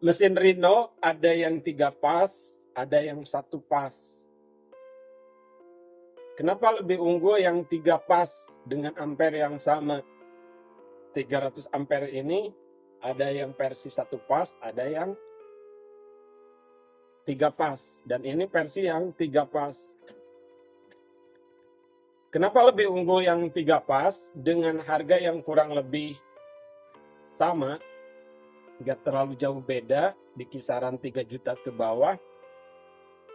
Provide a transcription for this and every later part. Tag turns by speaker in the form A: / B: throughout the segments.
A: Mesin Rino ada yang 3 pas, ada yang 1 pas. Kenapa lebih unggul yang 3 pas dengan ampere yang sama? 300 ampere ini ada yang versi 1 pas, ada yang 3 pas. Dan ini versi yang 3 pas. Kenapa lebih unggul yang 3 pas dengan harga yang kurang lebih sama, nggak terlalu jauh beda, di kisaran 3 juta ke bawah,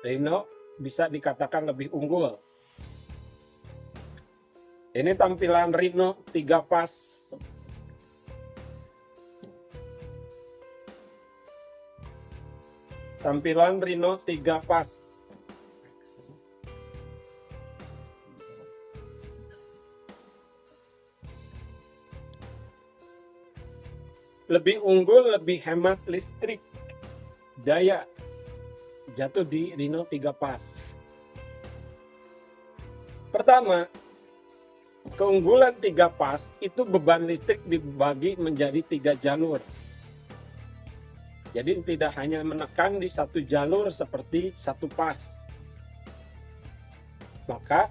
A: Rino bisa dikatakan lebih unggul. Ini tampilan Rino 3 pas. Tampilan Rino 3 pas. Lebih unggul, lebih hemat listrik. Daya jatuh di Rino 3 pas. Pertama, keunggulan 3 pas itu beban listrik dibagi menjadi 3 jalur. Jadi tidak hanya menekan di 1 jalur seperti 1 pas. Maka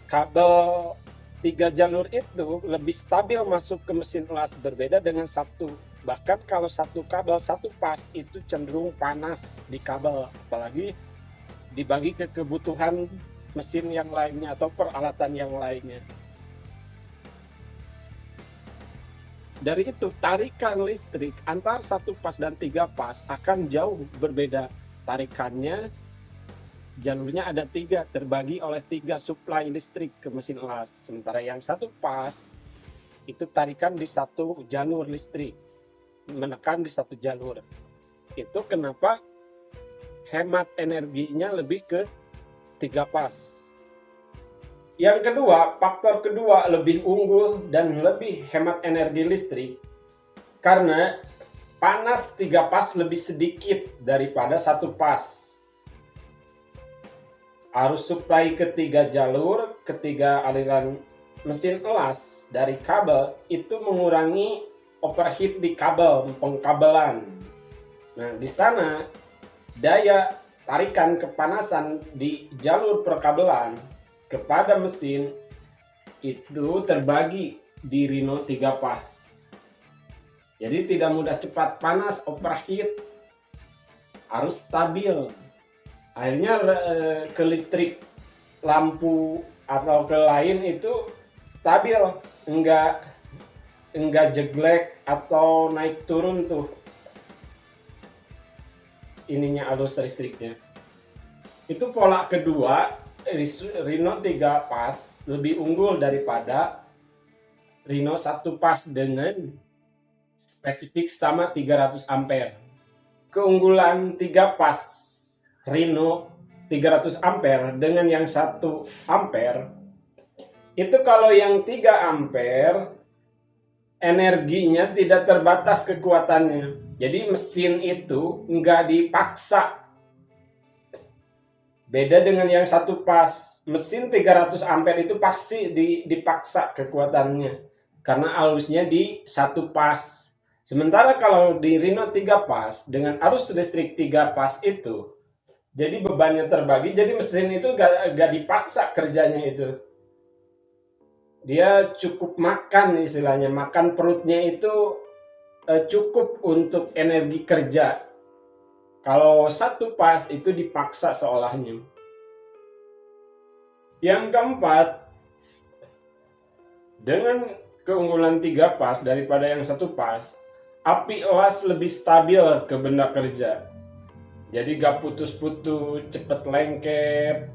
A: kabel 3 jalur itu lebih stabil masuk ke mesin las, berbeda dengan 1. Bahkan kalau 1 kabel 1 pas itu cenderung panas di kabel, apalagi dibagi ke kebutuhan mesin yang lainnya atau peralatan yang lainnya. Dari itu tarikan listrik antar 1 pas dan 3 pas akan jauh berbeda. Tarikannya, jalurnya ada 3, terbagi oleh 3 suplai listrik ke mesin las. Sementara yang 1 pas itu tarikan di 1 jalur listrik, menekan di 1 jalur. Itu kenapa hemat energinya lebih ke 3 pas. Yang kedua, faktor kedua lebih unggul dan lebih hemat energi listrik karena panas 3 pas lebih sedikit daripada 1 pas. Arus suplai ke 3 jalur, ketiga aliran mesin las dari kabel itu mengurangi overheat di kabel, pengkabelan. Nah, di sana daya tarikan kepanasan di jalur perkabelan kepada mesin itu terbagi di Rino 3 pas. Jadi tidak mudah cepat panas, overheat, harus stabil. Akhirnya ke listrik lampu atau ke lain itu stabil, enggak jeglek atau naik turun tuh ininya arus listriknya. Itu pola kedua. Rino 3 pas lebih unggul daripada Rino 1 pas dengan spesifik sama 300 ampere. Keunggulan 3 pas Rino 300 ampere dengan yang 1 ampere itu kalau yang 3 ampere energinya tidak terbatas kekuatannya. Jadi mesin itu nggak dipaksa. Beda dengan yang 1 pas, mesin 300 ampere itu pasti dipaksa kekuatannya karena arusnya di 1 pas. Sementara kalau di Rino 3 pas dengan arus listrik 3 pas itu, jadi bebannya terbagi, jadi mesin itu gak dipaksa kerjanya itu. Dia cukup makan istilahnya, makan perutnya itu cukup untuk energi kerja. Kalau 1 pas itu dipaksa seolahnya. Yang keempat, dengan keunggulan 3 pas daripada yang 1 pas, api las lebih stabil ke benda kerja. Jadi gak putus-putus, cepet lengket,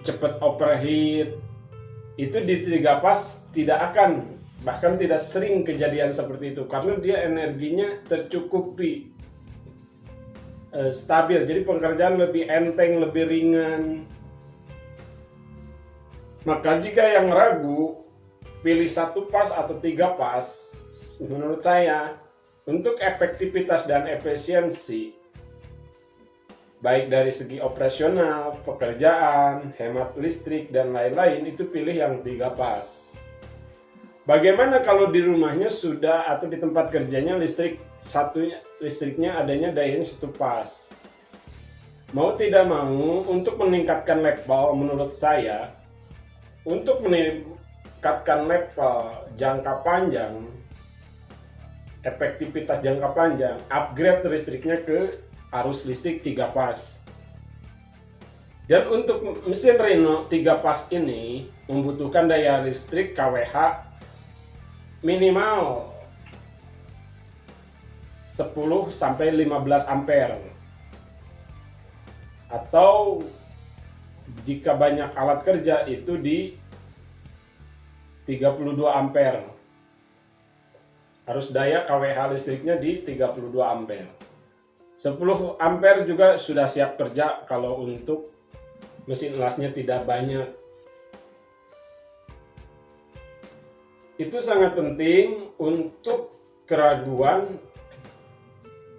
A: cepet overheat. Itu di 3 pas tidak akan, bahkan tidak sering kejadian seperti itu karena dia energinya tercukupi, stabil. Jadi pekerjaan lebih enteng, lebih ringan. Maka jika yang ragu, pilih 1 pas atau 3 pas, menurut saya untuk efektivitas dan efisiensi, baik dari segi operasional, pekerjaan, hemat listrik, dan lain-lain, itu pilih yang 3 pas. Bagaimana kalau di rumahnya sudah atau di tempat kerjanya listriknya adanya dayanya 1 pas? Mau tidak mau, untuk meningkatkan level menurut saya, untuk meningkatkan level jangka panjang, efektivitas jangka panjang, upgrade listriknya ke arus listrik 3 pas. Dan untuk mesin Reno 3 pas ini membutuhkan daya listrik kWh minimal 10 sampai 15 ampere. Atau jika banyak alat kerja itu di 32 ampere. Harus daya kWh listriknya di 32 ampere. 10 ampere juga sudah siap kerja kalau untuk mesin lasnya tidak banyak. Itu sangat penting untuk keraguan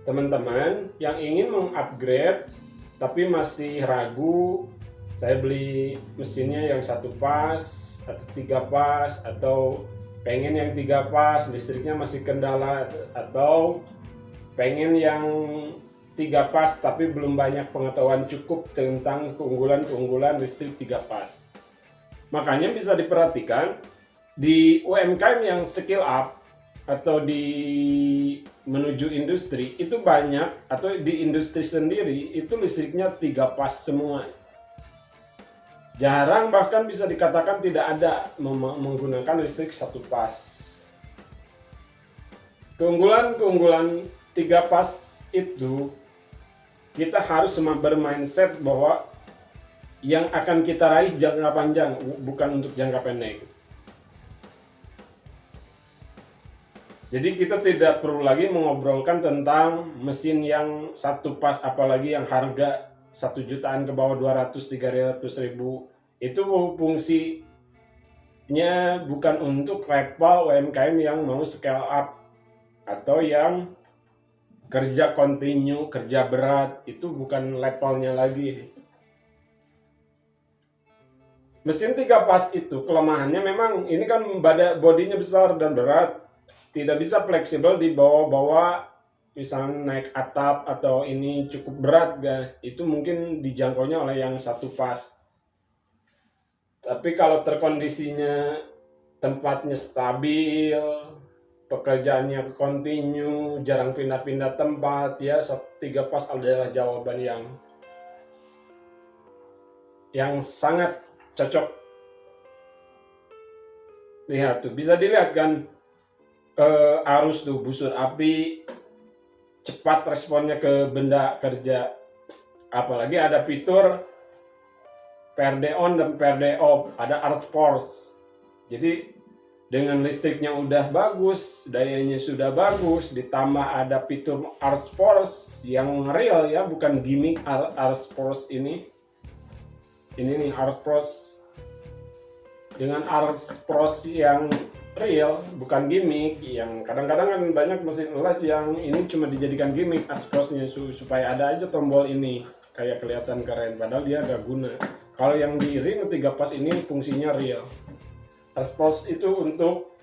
A: teman-teman yang ingin mengupgrade tapi masih ragu, saya beli mesinnya yang 1 pas atau 3 pas, atau pengen yang 3 pas listriknya masih kendala, atau pengen yang 3 pas tapi belum banyak pengetahuan cukup tentang keunggulan listrik 3 pas. Makanya bisa diperhatikan di UMKM yang skill up atau di menuju industri itu banyak, atau di industri sendiri itu listriknya 3 pas semua. Jarang, bahkan bisa dikatakan tidak ada menggunakan listrik 1 pas. Keunggulan 3 pas itu kita harus bermindset bahwa yang akan kita raih jangka panjang, bukan untuk jangka pendek. Jadi kita tidak perlu lagi mengobrolkan tentang mesin yang 1 pas, apalagi yang harga 1 jutaan ke bawah, 200-300 ribu. Itu fungsinya bukan untuk level UMKM yang mau scale up atau yang kerja kontinu, kerja berat, itu bukan levelnya lagi. Mesin 3 pas itu kelemahannya memang ini kan bodinya besar dan berat. Tidak bisa fleksibel dibawa-bawa, misalnya naik atap atau ini cukup berat, guys. Itu mungkin dijangkaunya oleh yang 1 pas. Tapi kalau terkondisinya tempatnya stabil, pekerjaannya kontinu, jarang pindah-pindah tempat, ya 3 pas adalah jawaban yang sangat cocok. Lihat tuh, bisa dilihat kan, arus tuh, busur api, cepat responnya ke benda kerja. Apalagi ada fitur PRD on dan PRD off, ada arc force. Jadi dengan listriknya udah bagus, dayanya sudah bagus, ditambah ada fitur arc force yang real ya, bukan gimmick. Arc force ini nih arc force, dengan arc force yang real, bukan gimmick. Yang kadang-kadang kan banyak mesin las yang ini cuma dijadikan gimmick arc force-nya supaya ada aja tombol ini kayak kelihatan keren, padahal dia gak guna. Kalau yang di ring 3 pas ini fungsinya real. Arc force itu untuk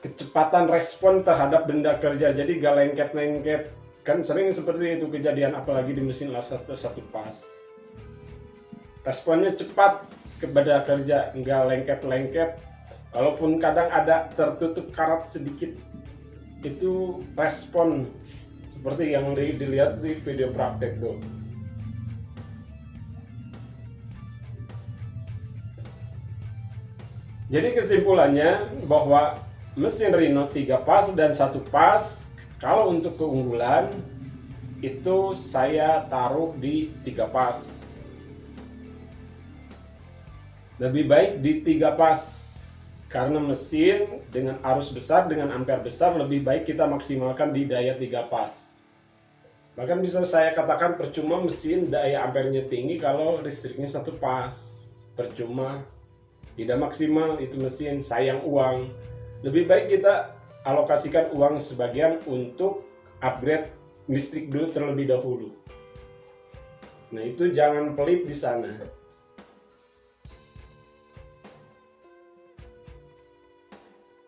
A: kecepatan respon terhadap benda kerja, jadi gak lengket-lengket. Kan sering seperti itu kejadian, apalagi di mesin las 1 pas. Responnya cepat ke benda kerja, nggak lengket-lengket. Walaupun kadang ada tertutup karat sedikit, itu respon seperti yang dilihat di video praktek tuh. Jadi kesimpulannya bahwa mesin Reno 3 pas dan 1 pas, kalau untuk keunggulan itu saya taruh di 3 pas. Lebih baik di 3 pas, karena mesin dengan arus besar, dengan ampere besar, lebih baik kita maksimalkan di daya 3 pas. Bahkan bisa saya katakan percuma mesin daya ampernya tinggi kalau listriknya 1 pas. Percuma, tidak maksimal itu mesin, sayang uang. Lebih baik kita alokasikan uang sebagian untuk upgrade listrik dulu terlebih dahulu. Nah itu jangan pelit di sana.